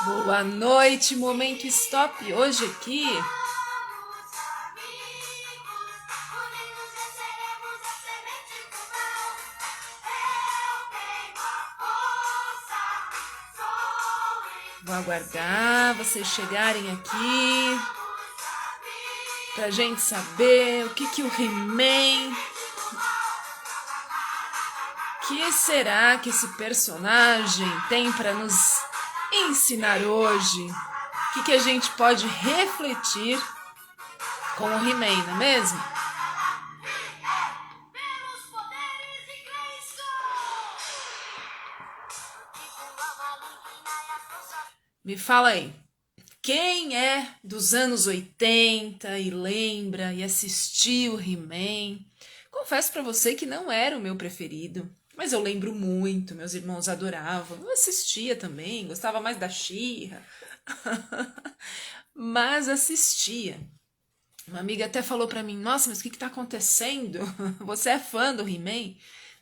Boa noite, Momento Stop. Hoje aqui, vou aguardar vocês chegarem aqui pra gente saber o que o He-Man, que será que esse personagem tem para nos ensinar hoje? O que a gente pode refletir com o He-Man, não é mesmo? Me fala aí, quem é dos anos 80 e lembra e assistiu He-Man? Confesso pra você que não era o meu preferido, mas eu lembro muito, meus irmãos adoravam. Eu assistia também, gostava mais da She-Ra, mas assistia. Uma amiga até falou pra mim: "Nossa, mas o que tá acontecendo? Você é fã do He-Man?"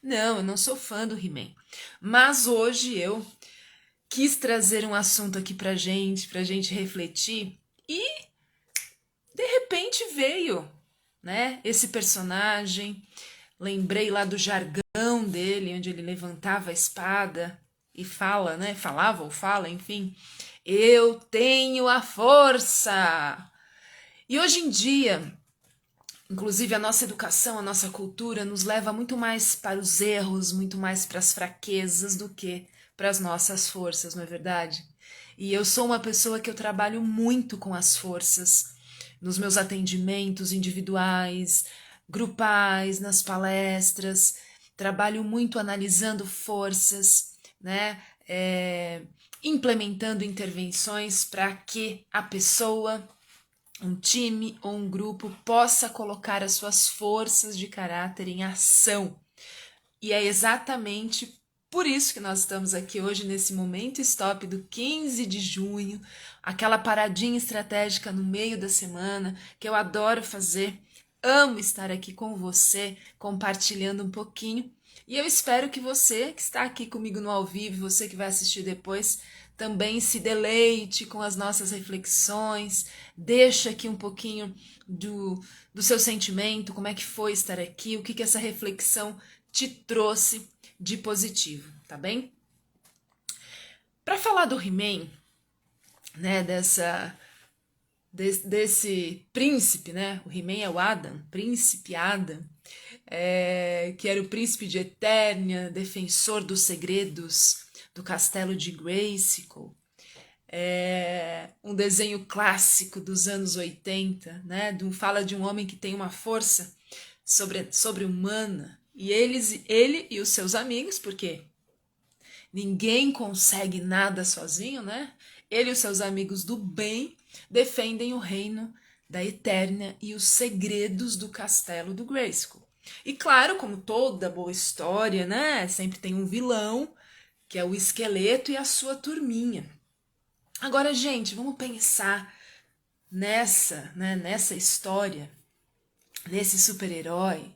Não, eu não sou fã do He-Man. Mas hoje eu quis trazer um assunto aqui pra gente refletir e de repente veio, né, esse personagem. Lembrei lá do jargão dele, onde ele levantava a espada e fala, né, falava ou fala, enfim, eu tenho a força. E hoje em dia, inclusive a nossa educação, a nossa cultura nos leva muito mais para os erros, muito mais para as fraquezas do que para as nossas forças, não é verdade? E eu sou uma pessoa que eu trabalho muito com as forças nos meus atendimentos individuais, grupais, nas palestras. Trabalho muito analisando forças, né? Implementando intervenções para que a pessoa, um time ou um grupo possa colocar as suas forças de caráter em ação. E é exatamente por isso que nós estamos aqui hoje nesse momento stop do 15 de junho, aquela paradinha estratégica no meio da semana que eu adoro fazer. Amo estar aqui com você, compartilhando um pouquinho. E eu espero que você que está aqui comigo no ao vivo, você que vai assistir depois, também se deleite com as nossas reflexões, deixa aqui um pouquinho do seu sentimento, como é que foi estar aqui, o que essa reflexão te trouxe de positivo, tá bem? Para falar do He-Man, né, desse príncipe, né? O He-Man é o Adam, príncipe Adam, que era o príncipe de Eternia, defensor dos segredos do castelo de Grayskull. Um desenho clássico dos anos 80, né? Fala de um homem que tem uma força sobre-humana. E ele e os seus amigos, porque ninguém consegue nada sozinho, né? Ele e os seus amigos do bem defendem o reino da Eternia e os segredos do castelo do Grayskull. E claro, como toda boa história, né? Sempre tem um vilão, que é o esqueleto e a sua turminha. Agora, gente, vamos pensar nessa história, nesse super-herói,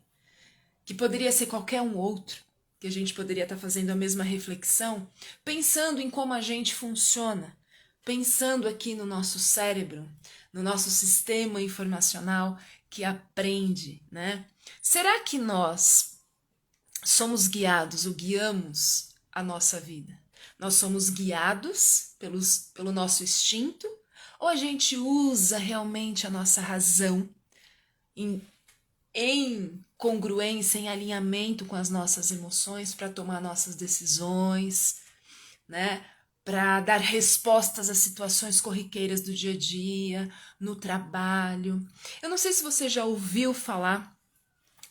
que poderia ser qualquer um outro, que a gente poderia estar fazendo a mesma reflexão, pensando em como a gente funciona, pensando aqui no nosso cérebro, no nosso sistema informacional que aprende, né? Será que nós somos guiados ou guiamos a nossa vida? Nós somos guiados pelo nosso instinto ou a gente usa realmente a nossa razão em congruência, em alinhamento com as nossas emoções para tomar nossas decisões, né? Para dar respostas às situações corriqueiras do dia a dia, no trabalho. Eu não sei se você já ouviu falar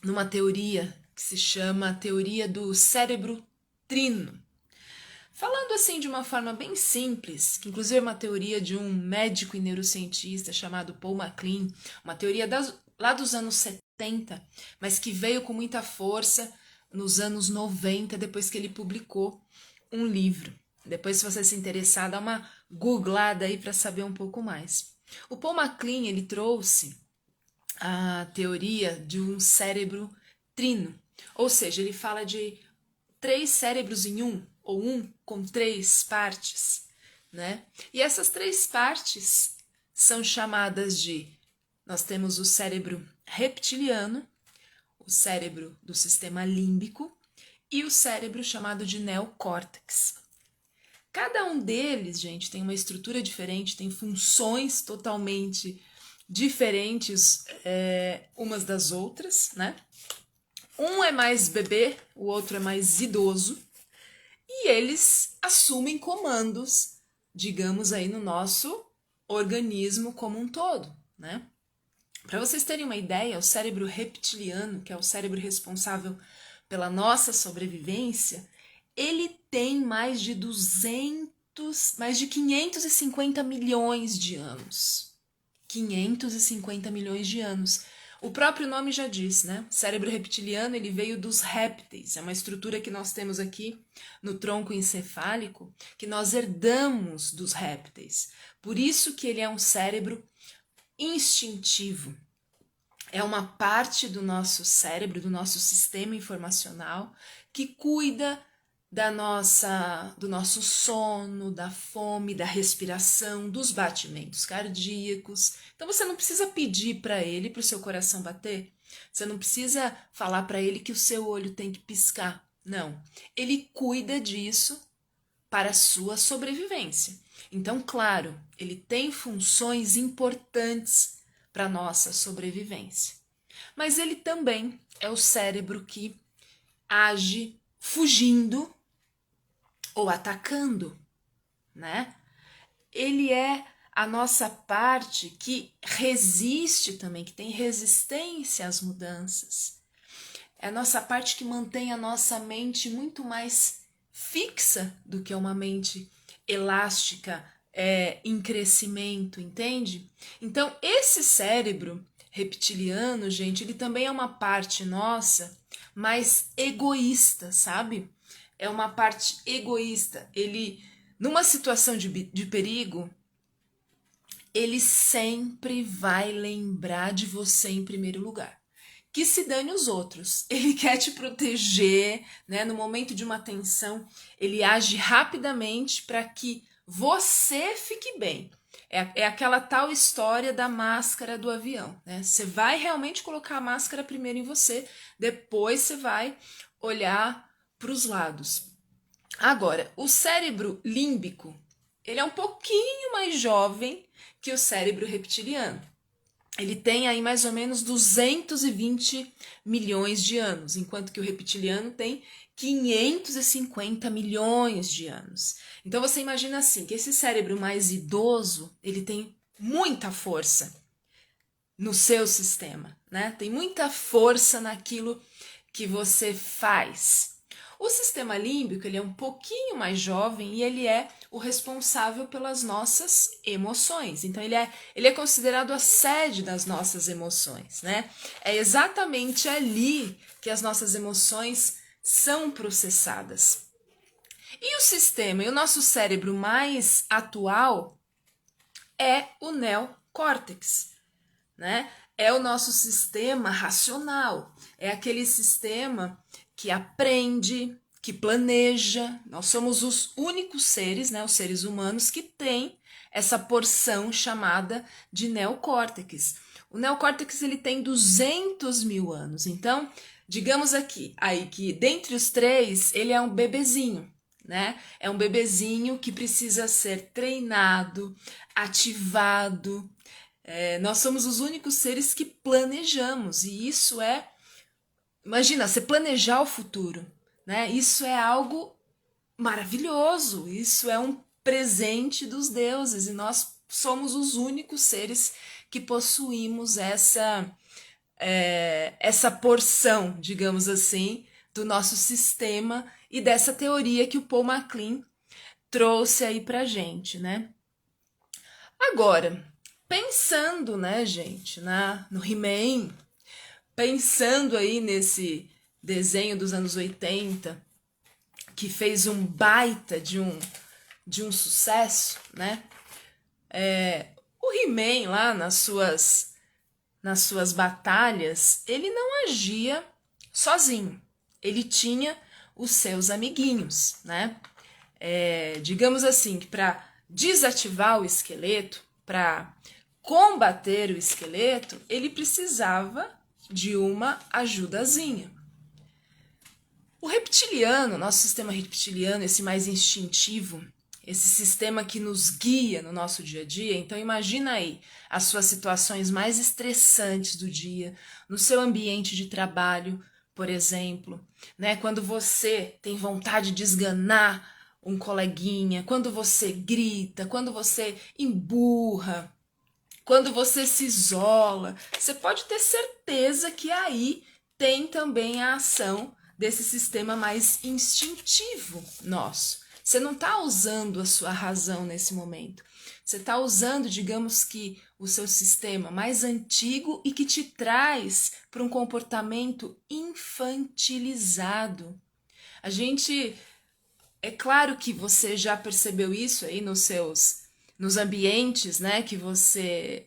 numa teoria que se chama teoria do cérebro trino. Falando assim de uma forma bem simples, que inclusive é uma teoria de um médico e neurocientista chamado Paul MacLean, uma teoria lá dos anos 70, mas que veio com muita força nos anos 90, depois que ele publicou um livro. Depois, se você se interessar, dá uma googlada aí para saber um pouco mais. O Paul MacLean, ele trouxe a teoria de um cérebro trino, ou seja, ele fala de três cérebros em um, ou um com três partes, né? E essas três partes são chamadas de... Nós temos o cérebro reptiliano, o cérebro do sistema límbico e o cérebro chamado de neocórtex. Cada um deles, gente, tem uma estrutura diferente, tem funções totalmente diferentes umas das outras, né? Um é mais bebê, o outro é mais idoso, e eles assumem comandos, digamos aí, no nosso organismo como um todo, né? Para vocês terem uma ideia, o cérebro reptiliano, que é o cérebro responsável pela nossa sobrevivência, ele tem mais de 550 milhões de anos. 550 milhões de anos. O próprio nome já diz, né? Cérebro reptiliano, ele veio dos répteis. É uma estrutura que nós temos aqui no tronco encefálico, que nós herdamos dos répteis. Por isso que ele é um cérebro instintivo. É uma parte do nosso cérebro, do nosso sistema informacional, que cuida do nosso sono, da fome, da respiração, dos batimentos cardíacos. Então você não precisa pedir para ele, para o seu coração bater. Você não precisa falar para ele que o seu olho tem que piscar. Não. Ele cuida disso para a sua sobrevivência. Então, claro, ele tem funções importantes para a nossa sobrevivência. Mas ele também é o cérebro que age fugindo ou atacando, né? Ele é a nossa parte que resiste também, que tem resistência às mudanças. É a nossa parte que mantém a nossa mente muito mais fixa do que uma mente elástica, em crescimento, entende? Então, esse cérebro reptiliano, gente, ele também é uma parte nossa mais egoísta, sabe? É uma parte egoísta. Ele, numa situação de perigo, ele sempre vai lembrar de você em primeiro lugar. Que se dane os outros. Ele quer te proteger, né? No momento de uma tensão, ele age rapidamente para que você fique bem. É aquela tal história da máscara do avião, né? Você vai realmente colocar a máscara primeiro em você, depois você vai olhar para os lados. Agora, o cérebro límbico, ele é um pouquinho mais jovem que o cérebro reptiliano. Ele tem aí mais ou menos 220 milhões de anos, enquanto que o reptiliano tem 550 milhões de anos. Então você imagina assim, que esse cérebro mais idoso, ele tem muita força no seu sistema, né? Tem muita força naquilo que você faz. O sistema límbico, ele é um pouquinho mais jovem e ele é o responsável pelas nossas emoções. Então, ele é considerado a sede das nossas emoções, né? É exatamente ali que as nossas emoções são processadas. E o sistema, e o nosso cérebro mais atual é o neocórtex, né? É o nosso sistema racional, é aquele sistema que aprende, que planeja. Nós somos os únicos seres, né, os seres humanos, que têm essa porção chamada de neocórtex. O neocórtex, ele tem 200 mil anos. Então, digamos aqui, aí que dentre os três, ele é um bebezinho, né? É um bebezinho que precisa ser treinado, ativado. Nós somos os únicos seres que planejamos, e isso imagina, você planejar o futuro, né? Isso é algo maravilhoso, isso é um presente dos deuses, e nós somos os únicos seres que possuímos essa porção, digamos assim, do nosso sistema e dessa teoria que o Paul MacLean trouxe aí pra gente, né? Agora, pensando, né, gente, no He-Man, pensando aí nesse desenho dos anos 80, que fez um baita de um sucesso, né? O He-Man lá nas suas batalhas, ele não agia sozinho. Ele tinha os seus amiguinhos, né? Digamos assim, que para desativar o esqueleto, para combater o esqueleto, ele precisava de uma ajudazinha. O reptiliano, nosso sistema reptiliano, esse mais instintivo, esse sistema que nos guia no nosso dia a dia, então imagina aí as suas situações mais estressantes do dia, no seu ambiente de trabalho, por exemplo, né? Quando você tem vontade de esganar um coleguinha, quando você grita, quando você emburra, quando você se isola, você pode ter certeza que aí tem também a ação desse sistema mais instintivo nosso. Você não está usando a sua razão nesse momento. Você está usando, digamos que, o seu sistema mais antigo e que te traz para um comportamento infantilizado. A gente, é claro que você já percebeu isso aí nos ambientes, né, que você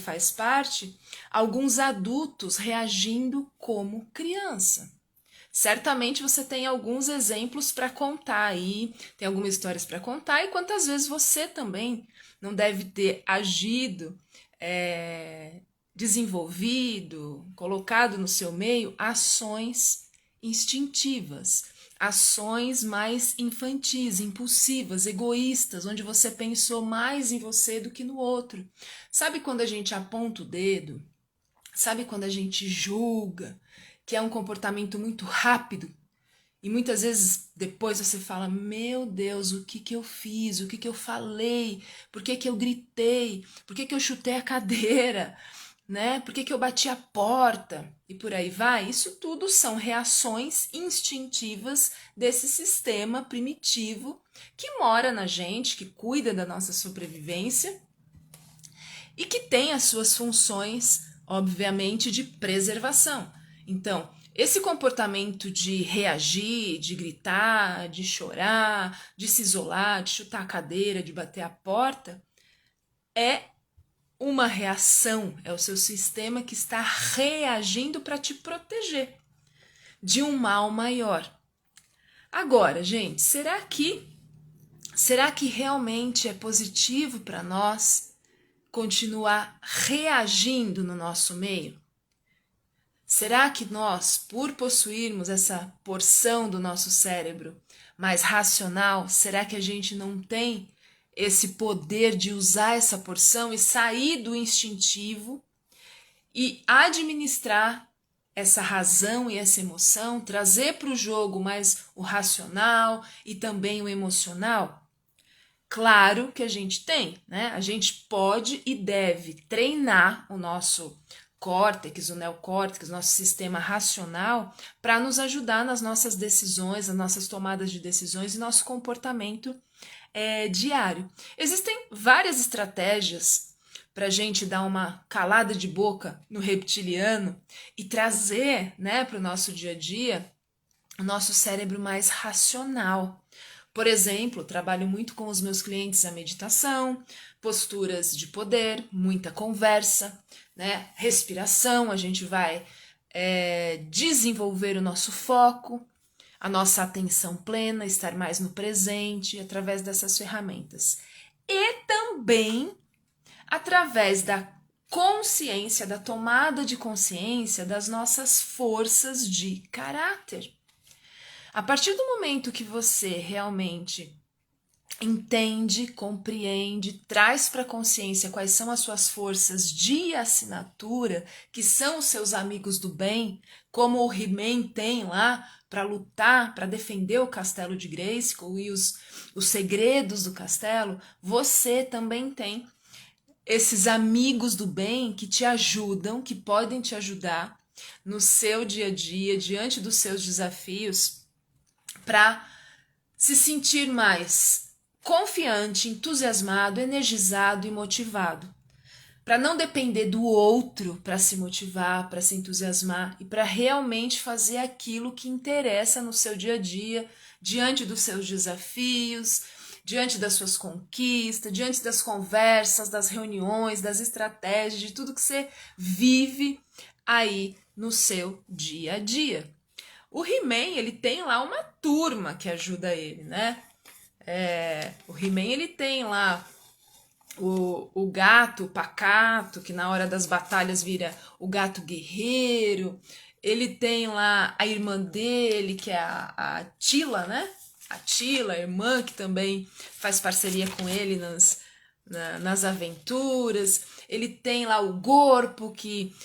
faz parte, alguns adultos reagindo como criança. Certamente você tem alguns exemplos para contar aí, tem algumas histórias para contar, e quantas vezes você também não deve ter agido, desenvolvido, colocado no seu meio ações instintivas, ações mais infantis, impulsivas, egoístas, onde você pensou mais em você do que no outro. Sabe quando a gente aponta o dedo? Sabe quando a gente julga, que é um comportamento muito rápido? E muitas vezes depois você fala, meu Deus, o que eu fiz? O que eu falei? Por que eu gritei? Por que eu chutei a cadeira? Né? Por que eu bati a porta? E por aí vai. Isso tudo são reações instintivas desse sistema primitivo que mora na gente, que cuida da nossa sobrevivência e que tem as suas funções, obviamente, de preservação. Então, esse comportamento de reagir, de gritar, de chorar, de se isolar, de chutar a cadeira, de bater a porta, é uma reação, é o seu sistema que está reagindo para te proteger de um mal maior. Agora, gente, será que realmente é positivo para nós continuar reagindo no nosso meio? Será que nós, por possuirmos essa porção do nosso cérebro mais racional, será que a gente não tem esse poder de usar essa porção e sair do instintivo e administrar essa razão e essa emoção, trazer para o jogo mais o racional e também o emocional? Claro que a gente tem, né? A gente pode e deve treinar o nosso córtex, o neocórtex, nosso sistema racional, para nos ajudar nas nossas decisões, nas nossas tomadas de decisões e nosso comportamento diário. Existem várias estratégias para a gente dar uma calada de boca no reptiliano e trazer, né, para o nosso dia a dia o nosso cérebro mais racional. Por exemplo, trabalho muito com os meus clientes a meditação, posturas de poder, muita conversa, né? Respiração, a gente vai desenvolver o nosso foco, a nossa atenção plena, estar mais no presente através dessas ferramentas. E também através da consciência, da tomada de consciência das nossas forças de caráter. A partir do momento que você realmente entende, compreende, traz para a consciência quais são as suas forças de assinatura, que são os seus amigos do bem, como o He-Man tem lá para lutar, para defender o castelo de Grayskull e os segredos do castelo, você também tem esses amigos do bem que te ajudam, que podem te ajudar no seu dia a dia, diante dos seus desafios, para se sentir mais confiante, entusiasmado, energizado e motivado. Para não depender do outro para se motivar, para se entusiasmar e para realmente fazer aquilo que interessa no seu dia a dia, diante dos seus desafios, diante das suas conquistas, diante das conversas, das reuniões, das estratégias, de tudo que você vive aí no seu dia a dia. O He-Man, ele tem lá uma turma que ajuda ele, né? O He-Man, ele tem lá o gato pacato, que na hora das batalhas vira o gato guerreiro. Ele tem lá a irmã dele, que é a Tila, né? A Tila, a irmã, que também faz parceria com ele nas aventuras. Ele tem lá o Gorpo, que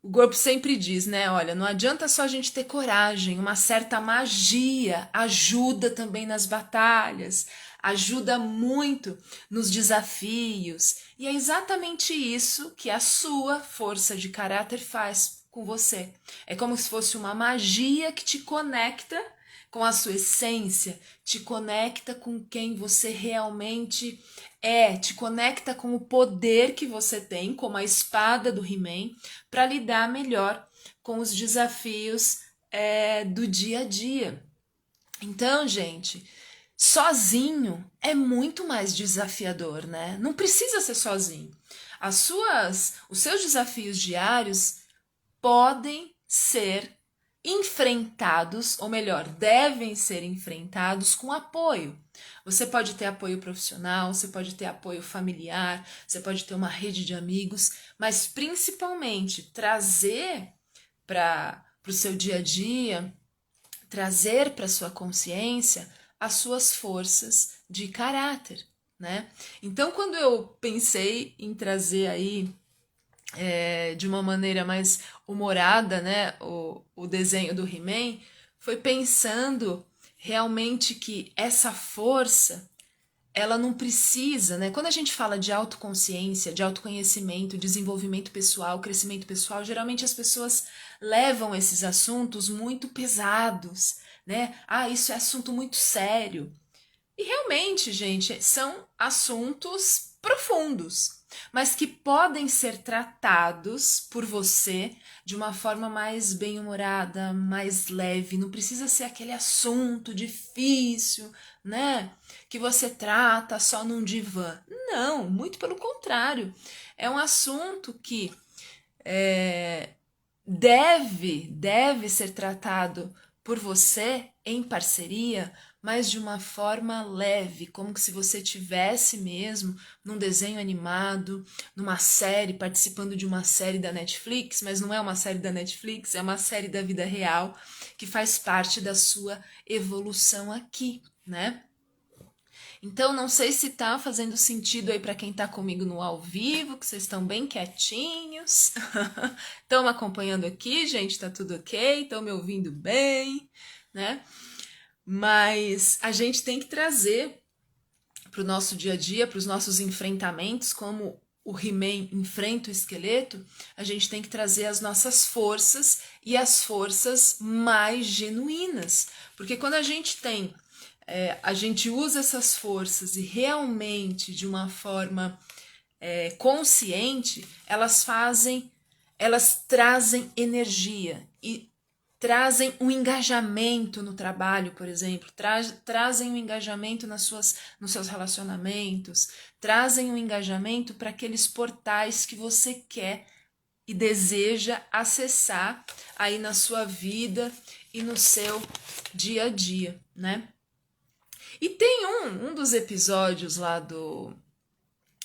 o Gorpo sempre diz, né? Olha, não adianta só a gente ter coragem, uma certa magia ajuda também nas batalhas, ajuda muito nos desafios. E é exatamente isso que a sua força de caráter faz com você. É como se fosse uma magia que te conecta com a sua essência, te conecta com quem você realmente te conecta com o poder que você tem, como a espada do He-Man, para lidar melhor com os desafios do dia a dia. Então, gente, sozinho é muito mais desafiador, né? Não precisa ser sozinho. Os seus desafios diários podem ser enfrentados, ou melhor, devem ser enfrentados com apoio. Você pode ter apoio profissional, você pode ter apoio familiar, você pode ter uma rede de amigos, mas principalmente trazer para o seu dia a dia, trazer para sua consciência as suas forças de caráter, né? Então, quando eu pensei em trazer aí de uma maneira mais humorada, né, o desenho do He-Man, foi pensando realmente que essa força, ela não precisa, né? Quando a gente fala de autoconsciência, de autoconhecimento, desenvolvimento pessoal, crescimento pessoal, geralmente as pessoas levam esses assuntos muito pesados, né? Ah, isso é assunto muito sério. E realmente, gente, são assuntos profundos, mas que podem ser tratados por você de uma forma mais bem-humorada, mais leve. Não precisa ser aquele assunto difícil, né? Que você trata só num divã. Não, muito pelo contrário. É um assunto que deve ser tratado por você em parceria, mas de uma forma leve, como se você tivesse mesmo num desenho animado, numa série, participando de uma série da Netflix, mas não é uma série da Netflix, é uma série da vida real que faz parte da sua evolução aqui, né? Então, não sei se tá fazendo sentido aí para quem tá comigo no ao vivo, que vocês estão bem quietinhos. Estão me acompanhando aqui, gente, tá tudo ok? Estão me ouvindo bem, né? Mas a gente tem que trazer para o nosso dia a dia, para os nossos enfrentamentos, como o He-Man enfrenta o esqueleto, a gente tem que trazer as nossas forças e as forças mais genuínas. Porque quando a gente a gente usa essas forças e realmente de uma forma consciente, elas trazem energia e trazem um engajamento no trabalho, por exemplo, trazem um engajamento nos seus relacionamentos, trazem um engajamento para aqueles portais que você quer e deseja acessar aí na sua vida e no seu dia a dia, né? E tem um dos episódios lá do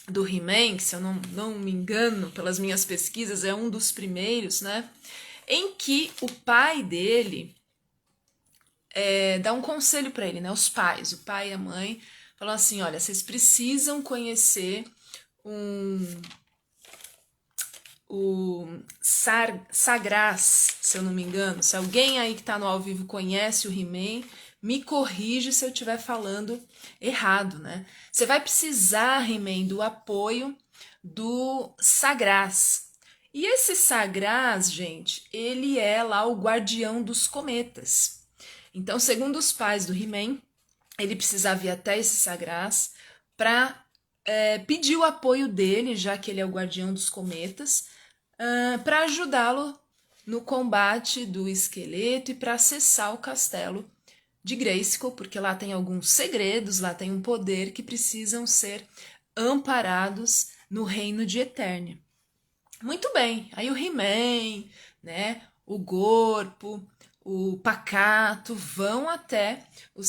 He-Man, que se eu não me engano, pelas minhas pesquisas, é um dos primeiros, né? Em que o pai dele dá um conselho para ele, né? Os pais, o pai e a mãe, falam assim: olha, vocês precisam conhecer o Sagraz, se eu não me engano. Se alguém aí que tá no ao vivo conhece o He-Man, me corrige se eu estiver falando errado, né? Você vai precisar, He-Man, do apoio do Sagraz. E esse Sagraz, gente, ele é lá o guardião dos cometas. Então, segundo os pais do He-Man, ele precisava ir até esse Sagraz para pedir o apoio dele, já que ele é o guardião dos cometas, para ajudá-lo no combate do esqueleto e para acessar o castelo de Grayskull, porque lá tem alguns segredos, lá tem um poder que precisam ser amparados no reino de Eternia. Muito bem, aí o He-Man, né, o Gorpo, o Pacato vão até o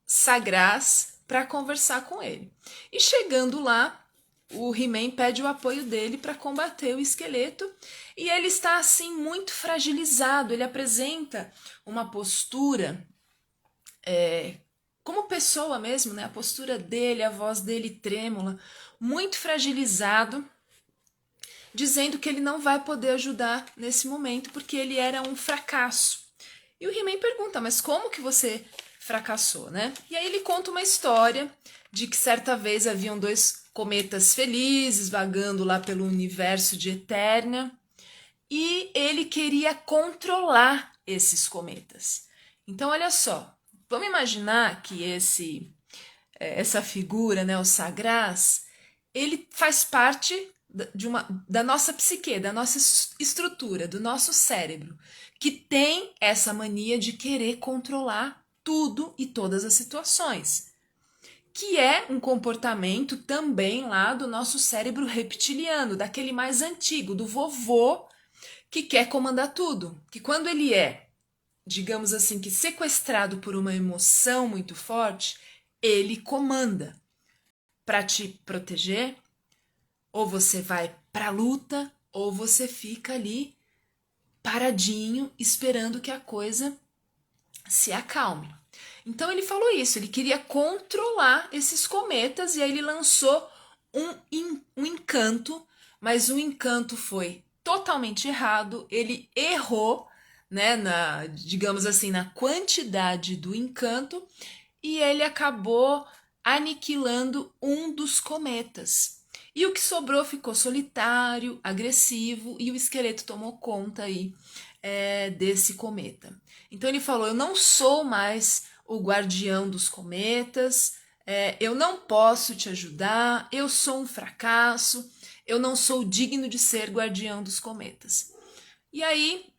Sagraz para conversar com ele. E chegando lá, o He-Man pede o apoio dele para combater o esqueleto e ele está assim muito fragilizado. Ele apresenta uma postura como pessoa mesmo, né? A postura dele, a voz dele trêmula, muito fragilizado, dizendo que ele não vai poder ajudar nesse momento porque ele era um fracasso. E o He-Man pergunta, mas como que você fracassou, né? E aí ele conta uma história de que certa vez haviam dois cometas felizes vagando lá pelo universo de Eternia e ele queria controlar esses cometas. Então, olha só, vamos imaginar que essa figura, né, o Sagraz, ele faz parte da nossa psique, da nossa estrutura, do nosso cérebro, que tem essa mania de querer controlar tudo e todas as situações, que é um comportamento também lá do nosso cérebro reptiliano, daquele mais antigo, do vovô que quer comandar tudo, que quando ele é, digamos assim, que sequestrado por uma emoção muito forte, ele comanda para te proteger, ou você vai para a luta, ou você fica ali paradinho, esperando que a coisa se acalme. Então ele falou isso, ele queria controlar esses cometas e aí ele lançou um encanto, mas o encanto foi totalmente errado, ele errou, né, digamos assim, na quantidade do encanto e ele acabou aniquilando um dos cometas. E o que sobrou ficou solitário, agressivo e o esqueleto tomou conta aí desse cometa. Então ele falou, eu não sou mais o guardião dos cometas, eu não posso te ajudar, eu sou um fracasso, eu não sou digno de ser guardião dos cometas. E aí,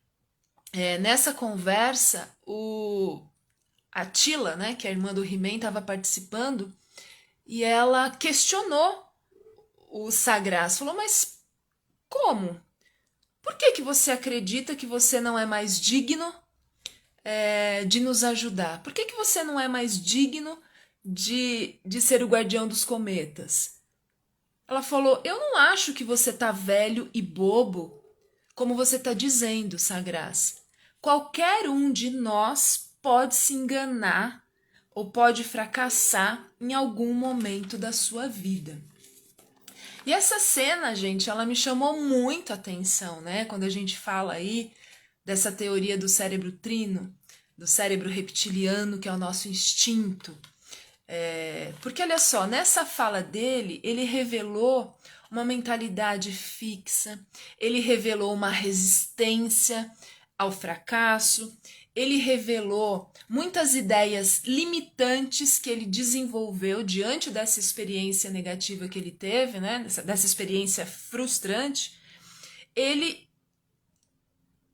nessa conversa, a Tila, né, que é a irmã do He-Man, estava participando e ela questionou o Sagraz, falou, mas como? Por que você acredita que você não é mais digno de nos ajudar? Por que você não é mais digno de ser o guardião dos cometas? Ela falou, eu não acho que você tá velho e bobo, como você tá dizendo, Sagraz. Qualquer um de nós pode se enganar ou pode fracassar em algum momento da sua vida. E essa cena, gente, ela me chamou muito a atenção, né? Quando a gente fala aí dessa teoria do cérebro trino, do cérebro reptiliano, que é o nosso instinto. Porque olha só, nessa fala dele, ele revelou uma mentalidade fixa, ele revelou uma resistência ao fracasso, ele revelou muitas ideias limitantes que ele desenvolveu diante dessa experiência negativa que ele teve, né? Dessa experiência frustrante. Ele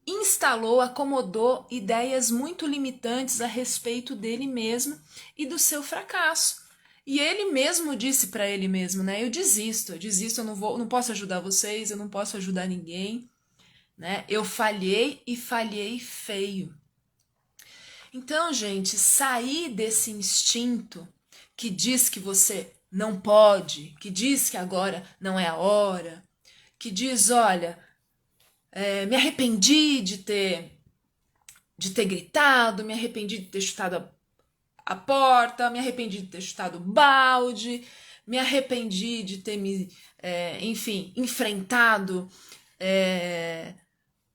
instalou, acomodou ideias muito limitantes a respeito dele mesmo e do seu fracasso. E ele mesmo disse para ele mesmo, né? Eu desisto, eu não posso ajudar vocês, eu não posso ajudar ninguém, né? Eu falhei e falhei feio. Então, gente, sair desse instinto que diz que você não pode, que diz que agora não é a hora, que diz, olha, me arrependi de ter gritado, me arrependi de ter chutado a porta, me arrependi de ter chutado o balde, me arrependi de ter enfim, enfrentado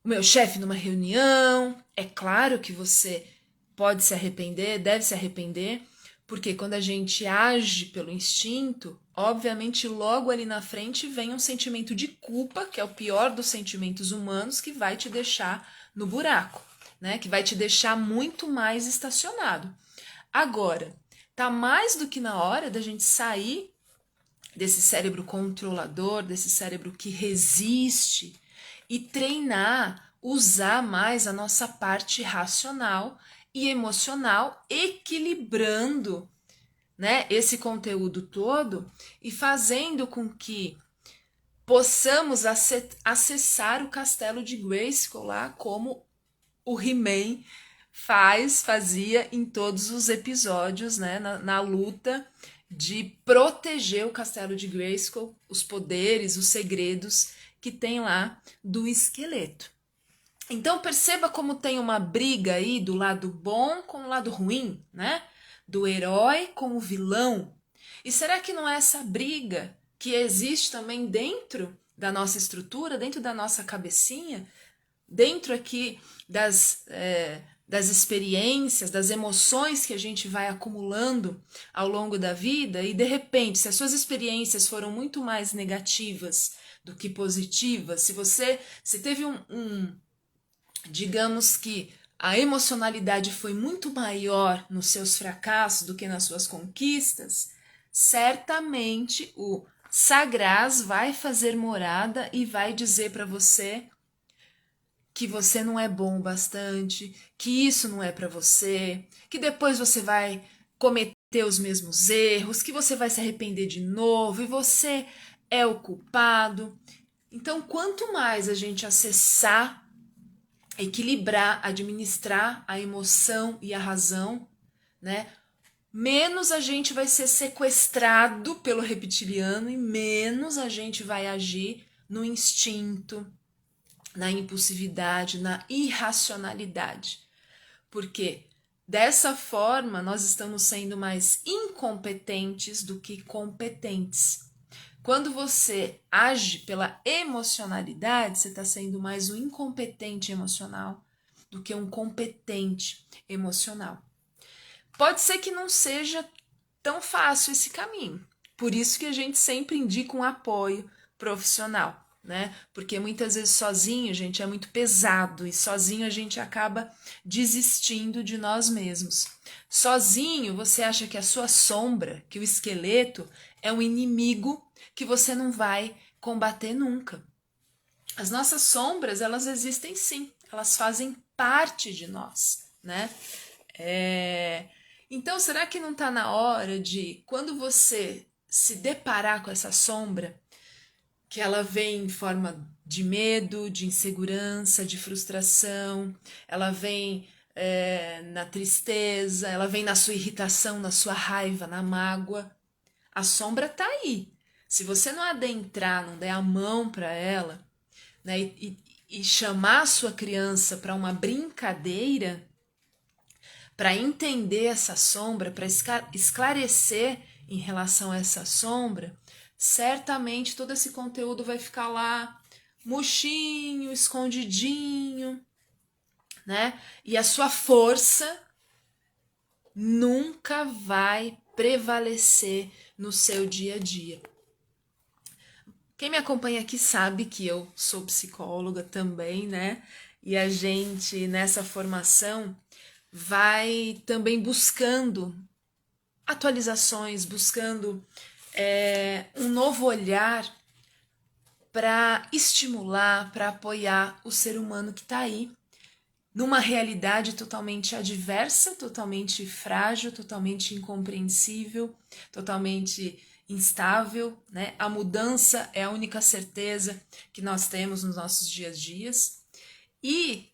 o meu chefe numa reunião. É claro que você pode se arrepender, deve se arrepender, porque quando a gente age pelo instinto, obviamente logo ali na frente vem um sentimento de culpa, que é o pior dos sentimentos humanos, que vai te deixar no buraco, né? Que vai te deixar muito mais estacionado. Agora, tá mais do que na hora da gente sair desse cérebro controlador, desse cérebro que resiste e treinar, usar mais a nossa parte racional e emocional, equilibrando, né, esse conteúdo todo e fazendo com que possamos acessar o castelo de Grayskull lá como o He-Man fazia em todos os episódios, né, na luta de proteger o castelo de Grayskull, os poderes, os segredos que tem lá do esqueleto. Então perceba como tem uma briga aí do lado bom com o lado ruim, né? Do herói com o vilão. E será que não é essa briga que existe também dentro da nossa estrutura, dentro da nossa cabecinha, dentro aqui das experiências, das emoções que a gente vai acumulando ao longo da vida e de repente, se as suas experiências foram muito mais negativas do que positivas, se teve digamos que a emocionalidade foi muito maior nos seus fracassos do que nas suas conquistas, certamente o Sagraz vai fazer morada e vai dizer para você que você não é bom o bastante, que isso não é para você, que depois você vai cometer os mesmos erros, que você vai se arrepender de novo e você é o culpado. Então, quanto mais a gente acessar, equilibrar, administrar a emoção e a razão, né? Menos a gente vai ser sequestrado pelo reptiliano e menos a gente vai agir no instinto, na impulsividade, na irracionalidade. Porque dessa forma nós estamos sendo mais incompetentes do que competentes. Quando você age pela emocionalidade, você está sendo mais um incompetente emocional do que um competente emocional. Pode ser que não seja tão fácil esse caminho. Por isso que a gente sempre indica um apoio profissional, né? Porque muitas vezes sozinho, gente, é muito pesado e sozinho a gente acaba desistindo de nós mesmos. Sozinho, você acha que a sua sombra, que o esqueleto é um inimigo que você não vai combater nunca. As nossas sombras, elas existem sim, elas fazem parte de nós, né? Então, será que não está na hora de, quando você se deparar com essa sombra, que ela vem em forma de medo, de insegurança, de frustração, ela vem na tristeza, ela vem na sua irritação, na sua raiva, na mágoa, a sombra está aí. Se você não adentrar, não der a mão para ela, né, e chamar a sua criança para uma brincadeira, para entender essa sombra, para esclarecer em relação a essa sombra, certamente todo esse conteúdo vai ficar lá murchinho, escondidinho, né? E a sua força nunca vai prevalecer no seu dia a dia. Quem me acompanha aqui sabe que eu sou psicóloga também, né? E a gente, nessa formação, vai também buscando atualizações, buscando um novo olhar para estimular, para apoiar o ser humano que está aí, numa realidade totalmente adversa, totalmente frágil, totalmente incompreensível, totalmente instável, né? A mudança é a única certeza que nós temos nos nossos dias a dias. E,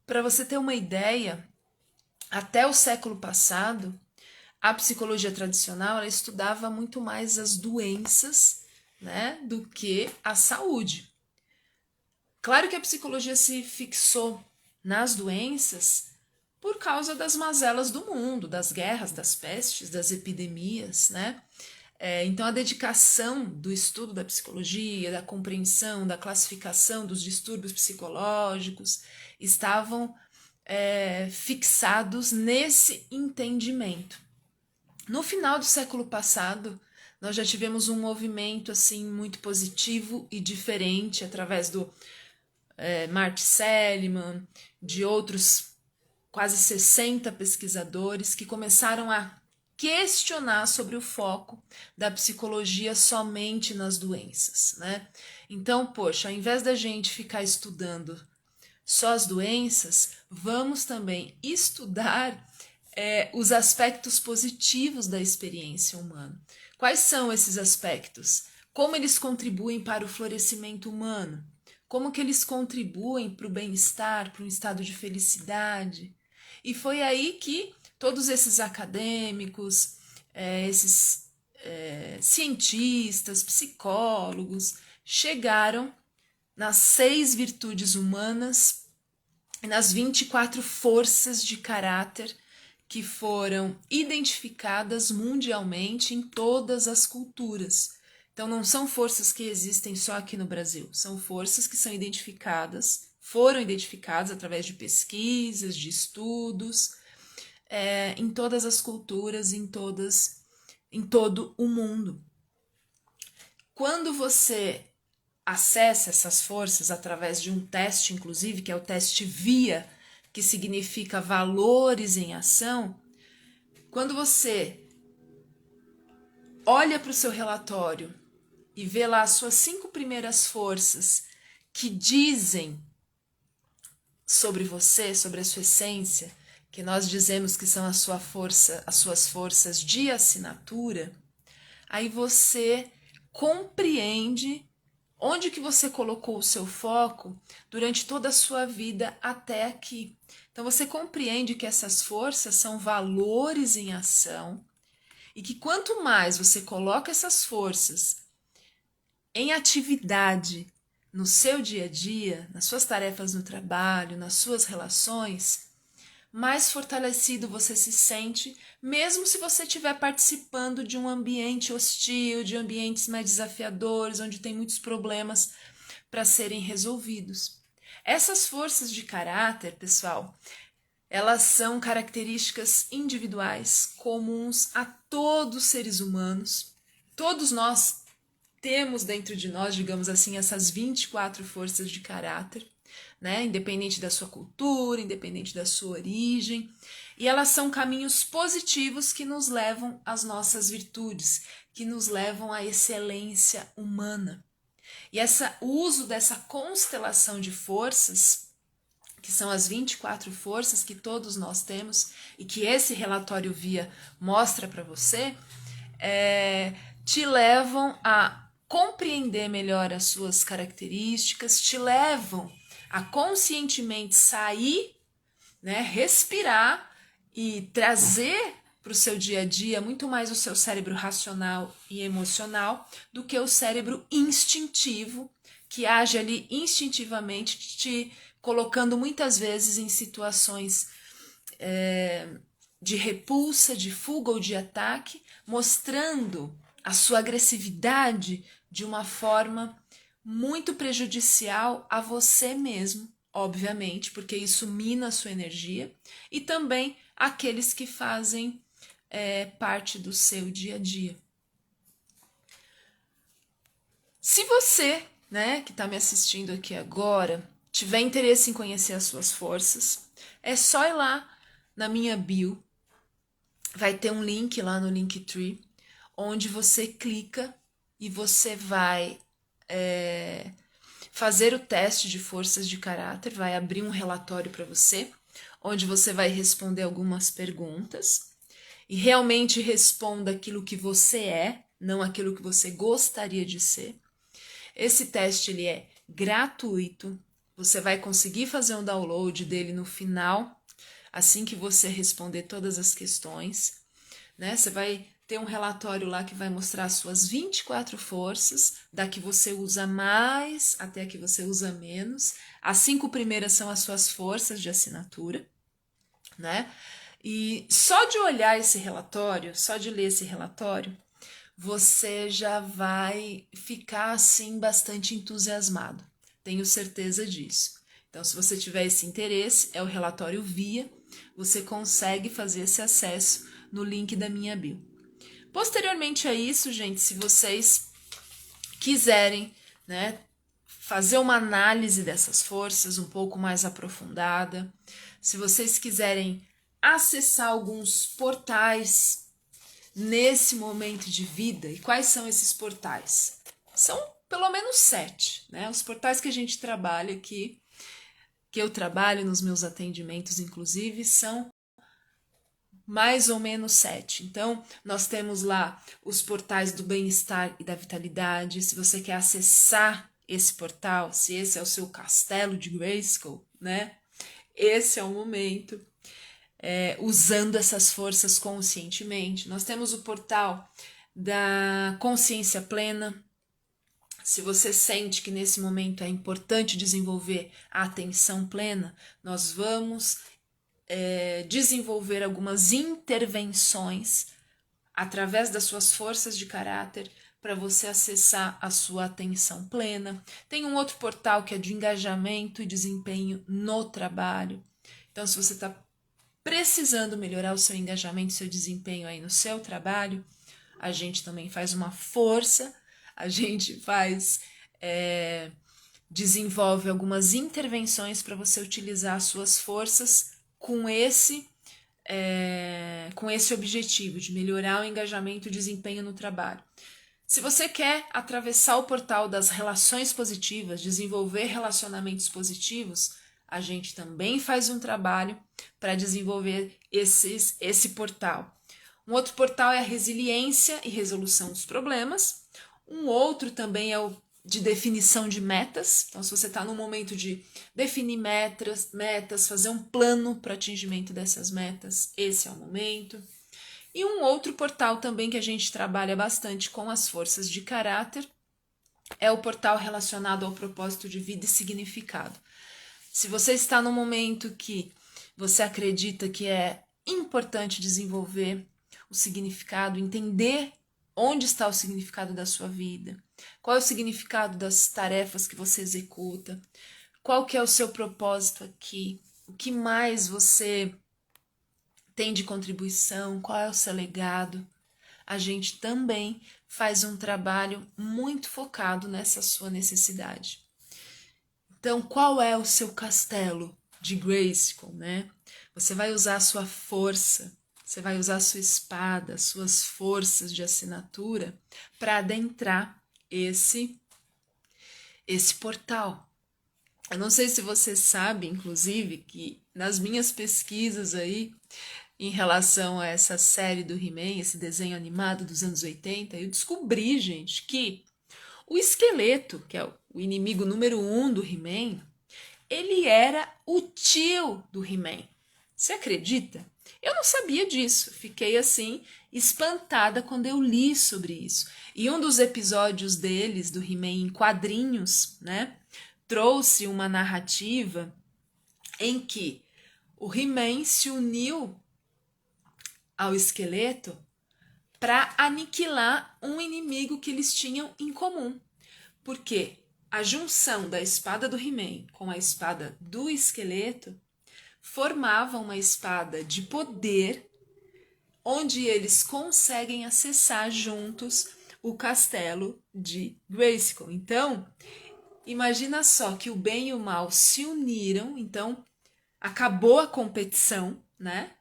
para você ter uma ideia, até o século passado, a psicologia tradicional ela estudava muito mais as doenças, né, do que a saúde. Claro que a psicologia se fixou nas doenças por causa das mazelas do mundo, das guerras, das pestes, das epidemias, né? Então a dedicação do estudo da psicologia, da compreensão, da classificação dos distúrbios psicológicos estavam fixados nesse entendimento. No final do século passado, nós já tivemos um movimento assim muito positivo e diferente através do Martin Seligman, de outros quase 60 pesquisadores que começaram a questionar sobre o foco da psicologia somente nas doenças, né? Então, poxa, ao invés da gente ficar estudando só as doenças, vamos também estudar os aspectos positivos da experiência humana. Quais são esses aspectos? Como eles contribuem para o florescimento humano? Como que eles contribuem para o bem-estar, para um estado de felicidade? E foi aí que todos esses acadêmicos, esses cientistas, psicólogos, chegaram nas 6 virtudes humanas e nas 24 forças de caráter que foram identificadas mundialmente em todas as culturas. Então não são forças que existem só aqui no Brasil, são forças que são identificadas, foram identificadas através de pesquisas, de estudos, em todas as culturas, em todo o mundo. Quando você acessa essas forças através de um teste, inclusive, que é o teste VIA, que significa valores em ação, quando você olha para o seu relatório e vê lá as suas 5 primeiras forças que dizem sobre você, sobre a sua essência, que nós dizemos que são a sua força, as suas forças de assinatura, aí você compreende onde que você colocou o seu foco durante toda a sua vida até aqui. Então você compreende que essas forças são valores em ação e que quanto mais você coloca essas forças em atividade no seu dia a dia, nas suas tarefas no trabalho, nas suas relações, mais fortalecido você se sente, mesmo se você estiver participando de um ambiente hostil, de ambientes mais desafiadores, onde tem muitos problemas para serem resolvidos. Essas forças de caráter, pessoal, elas são características individuais, comuns a todos os seres humanos. Todos nós temos dentro de nós, digamos assim, essas 24 forças de caráter, né? Independente da sua cultura, independente da sua origem. E elas são caminhos positivos que nos levam às nossas virtudes, que nos levam à excelência humana. E o uso dessa constelação de forças, que são as 24 forças que todos nós temos e que esse relatório VIA mostra para você, te levam a compreender melhor as suas características, te levam a conscientemente sair, né, respirar e trazer para o seu dia a dia muito mais o seu cérebro racional e emocional do que o cérebro instintivo, que age ali instintivamente, te colocando muitas vezes em situações de repulsa, de fuga ou de ataque, mostrando a sua agressividade de uma forma muito prejudicial a você mesmo, obviamente, porque isso mina a sua energia, e também aqueles que fazem parte do seu dia a dia. Se você, né, que está me assistindo aqui agora, tiver interesse em conhecer as suas forças, é só ir lá na minha bio, vai ter um link lá no Linktree, onde você clica e você vai fazer o teste de forças de caráter, vai abrir um relatório para você, onde você vai responder algumas perguntas e realmente responda aquilo que você é, não aquilo que você gostaria de ser. Esse teste ele é gratuito, você vai conseguir fazer um download dele no final, assim que você responder todas as questões, né? Você vai ter um relatório lá que vai mostrar as suas 24 forças, da que você usa mais até a que você usa menos. As 5 primeiras são as suas forças de assinatura, né? E só de olhar esse relatório, só de ler esse relatório, você já vai ficar assim bastante entusiasmado. Tenho certeza disso. Então, se você tiver esse interesse, é o relatório VIA, você consegue fazer esse acesso no link da minha bio. Posteriormente a isso, gente, se vocês quiserem, né, fazer uma análise dessas forças um pouco mais aprofundada, se vocês quiserem acessar alguns portais nesse momento de vida, e quais são esses portais? São pelo menos 7, né? Os portais que a gente trabalha aqui, que eu trabalho nos meus atendimentos, inclusive, são mais ou menos 7. Então, nós temos lá os portais do bem-estar e da vitalidade. Se você quer acessar esse portal, se esse é o seu castelo de Grayskull, né? Esse é o momento. Usando essas forças conscientemente. Nós temos o portal da consciência plena. Se você sente que nesse momento é importante desenvolver a atenção plena, nós vamos desenvolver algumas intervenções através das suas forças de caráter para você acessar a sua atenção plena. Tem um outro portal que é de engajamento e desempenho no trabalho. Então, se você está precisando melhorar o seu engajamento, seu desempenho aí no seu trabalho, a gente também faz uma força, a gente desenvolve algumas intervenções para você utilizar as suas forças com esse objetivo de melhorar o engajamento e o desempenho no trabalho. Se você quer atravessar o portal das relações positivas, desenvolver relacionamentos positivos, a gente também faz um trabalho para desenvolver esse portal. Um outro portal é a resiliência e resolução dos problemas. Um outro também é o de definição de metas. Então, se você está no momento de definir metas, fazer um plano para atingimento dessas metas, esse é o momento. E um outro portal também que a gente trabalha bastante com as forças de caráter é o portal relacionado ao propósito de vida e significado. Se você está no momento que você acredita que é importante desenvolver o significado, entender onde está o significado da sua vida, qual é o significado das tarefas que você executa, qual que é o seu propósito aqui, o que mais você tem de contribuição, qual é o seu legado, a gente também faz um trabalho muito focado nessa sua necessidade. Então, qual é o seu castelo de Grayskull, né? Você vai usar a sua força, você vai usar a sua espada, suas forças de assinatura para adentrar esse portal. Eu não sei se você sabe, inclusive, que nas minhas pesquisas aí, em relação a essa série do He-Man, esse desenho animado dos anos 80, eu descobri, gente, que o Esqueleto, que é o inimigo número 1 do He-Man, ele era o tio do He-Man. Você acredita? Eu não sabia disso. Fiquei assim, espantada quando eu li sobre isso. E um dos episódios deles, do He-Man em quadrinhos, né, trouxe uma narrativa em que o He-Man se uniu ao Esqueleto para aniquilar um inimigo que eles tinham em comum. Porque a junção da espada do He-Man com a espada do Esqueleto formava uma espada de poder onde eles conseguem acessar juntos o castelo de Grayskull. Então, imagina só que o bem e o mal se uniram, então acabou a competição, né?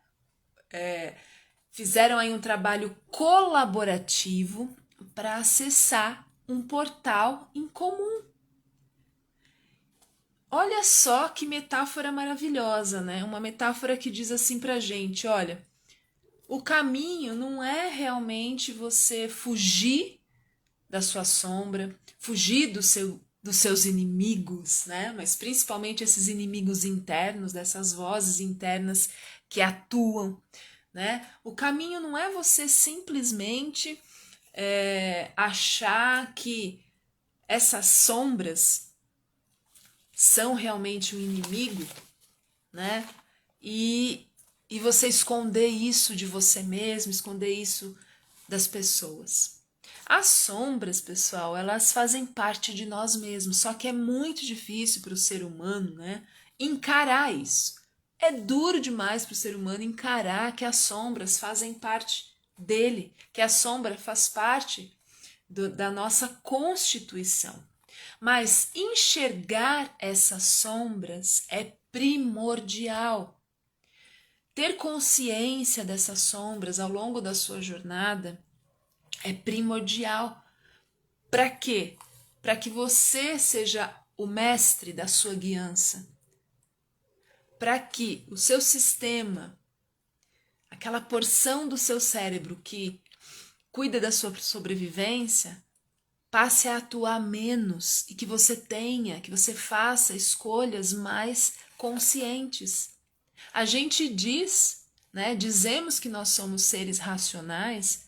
Fizeram aí um trabalho colaborativo para acessar um portal em comum. Olha só que metáfora maravilhosa, né? Uma metáfora que diz assim pra gente, olha, o caminho não é realmente você fugir da sua sombra, fugir dos seus inimigos, né? Mas principalmente esses inimigos internos, dessas vozes internas que atuam, né? O caminho não é você simplesmente achar que essas sombras são realmente um inimigo, né? E você esconder isso de você mesmo, esconder isso das pessoas. As sombras, pessoal, elas fazem parte de nós mesmos, só que é muito difícil para o ser humano, né, encarar isso. É duro demais para o ser humano encarar que as sombras fazem parte dele, que a sombra faz parte da nossa constituição. Mas enxergar essas sombras é primordial. Ter consciência dessas sombras ao longo da sua jornada é primordial. Para quê? Para que você seja o mestre da sua guiança. Para que o seu sistema, aquela porção do seu cérebro que cuida da sua sobrevivência, passe a atuar menos e que você faça escolhas mais conscientes. A gente diz, né, dizemos que nós somos seres racionais,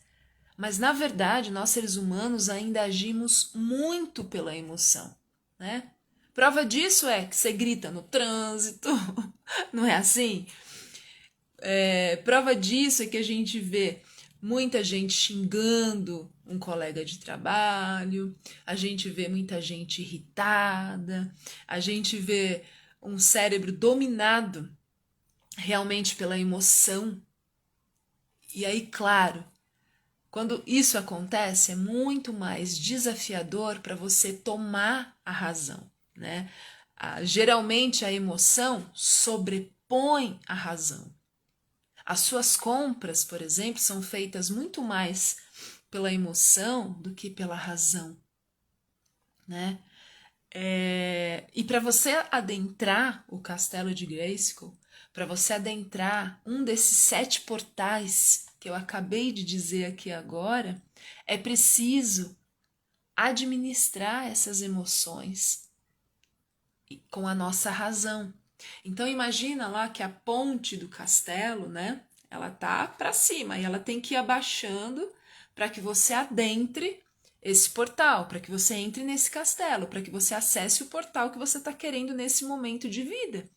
Mas, na verdade, nós seres humanos ainda agimos muito pela emoção, né? Prova disso é que você grita no trânsito, não é assim? Prova disso é que a gente vê muita gente xingando um colega de trabalho, a gente vê muita gente irritada, a gente vê um cérebro dominado realmente pela emoção. E aí, claro, quando isso acontece, é muito mais desafiador para você tomar a razão, né? Geralmente a emoção sobrepõe a razão. As suas compras, por exemplo, são feitas muito mais pela emoção do que pela razão, né? E para você adentrar o Castelo de Grayskull, para você adentrar um desses 7 portais que eu acabei de dizer aqui agora, é preciso administrar essas emoções com a nossa razão. Então imagina lá que a ponte do castelo, né? Ela tá para cima e ela tem que ir abaixando para que você adentre esse portal, para que você entre nesse castelo, para que você acesse o portal que você está querendo nesse momento de vida.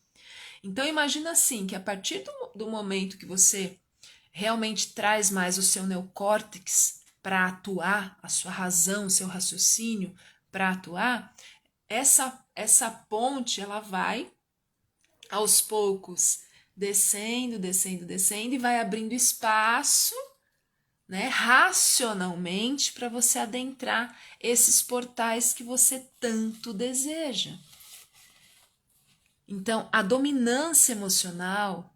Então imagina assim, que a partir do momento que você realmente traz mais o seu neocórtex para atuar, a sua razão, o seu raciocínio para atuar, essa ponte ela vai aos poucos descendo, descendo, descendo e vai abrindo espaço, né, racionalmente para você adentrar esses portais que você tanto deseja. Então, a dominância emocional,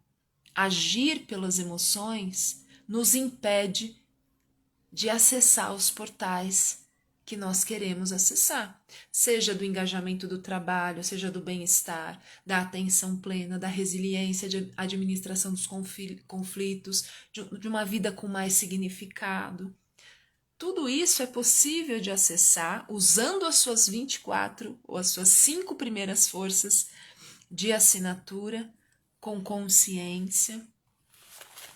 agir pelas emoções, nos impede de acessar os portais que nós queremos acessar, seja do engajamento do trabalho, seja do bem-estar, da atenção plena, da resiliência, de administração dos conflitos, de uma vida com mais significado. Tudo isso é possível de acessar usando as suas 24 ou as suas 5 primeiras forças de assinatura com consciência,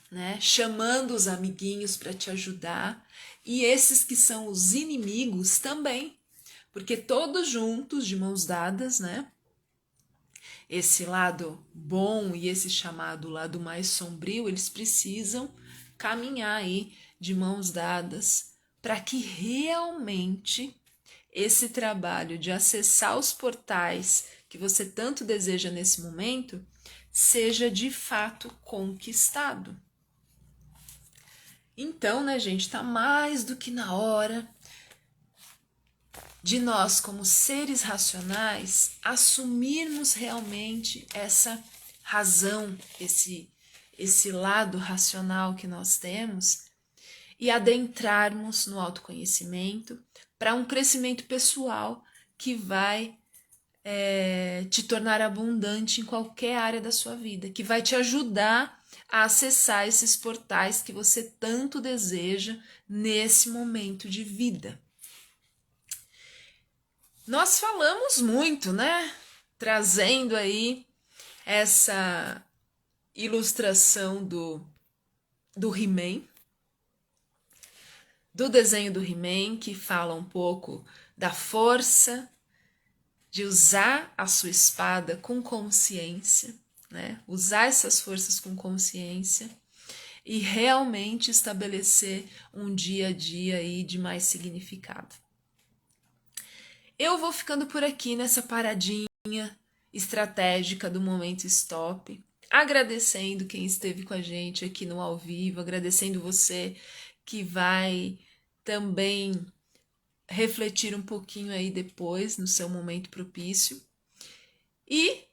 né? Chamando os amiguinhos para te ajudar e esses que são os inimigos também, porque todos juntos, de mãos dadas, né? Esse lado bom e esse chamado lado mais sombrio, eles precisam caminhar aí de mãos dadas para que realmente esse trabalho de acessar os portais que você tanto deseja nesse momento seja de fato conquistado. Então, né, gente, tá mais do que na hora de nós, como seres racionais, assumirmos realmente essa razão, esse lado racional que nós temos e adentrarmos no autoconhecimento para um crescimento pessoal que vai te tornar abundante em qualquer área da sua vida, que vai te ajudar a acessar esses portais que você tanto deseja nesse momento de vida. Nós falamos muito, né? Trazendo aí essa ilustração do He-Man, do desenho do He-Man, que fala um pouco da força de usar a sua espada com consciência, né? Usar essas forças com consciência e realmente estabelecer um dia a dia aí de mais significado. Eu vou ficando por aqui nessa paradinha estratégica do Momento Stop, agradecendo quem esteve com a gente aqui no ao vivo, agradecendo você que vai também refletir um pouquinho aí depois, no seu momento propício. E,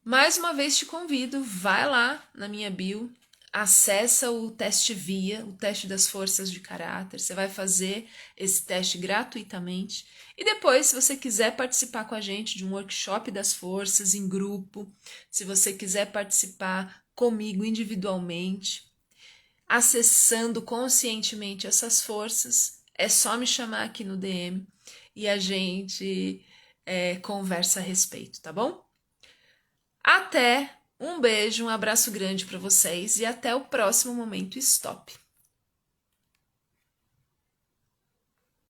mais uma vez te convido, vai lá na minha bio, acessa o teste VIA, o teste das forças de caráter. Você vai fazer esse teste gratuitamente. E depois, se você quiser participar com a gente de um workshop das forças em grupo, se você quiser participar comigo individualmente, acessando conscientemente essas forças, é só me chamar aqui no DM e a gente conversa a respeito, tá bom? Até, um beijo, um abraço grande para vocês e até o próximo Momento Stop.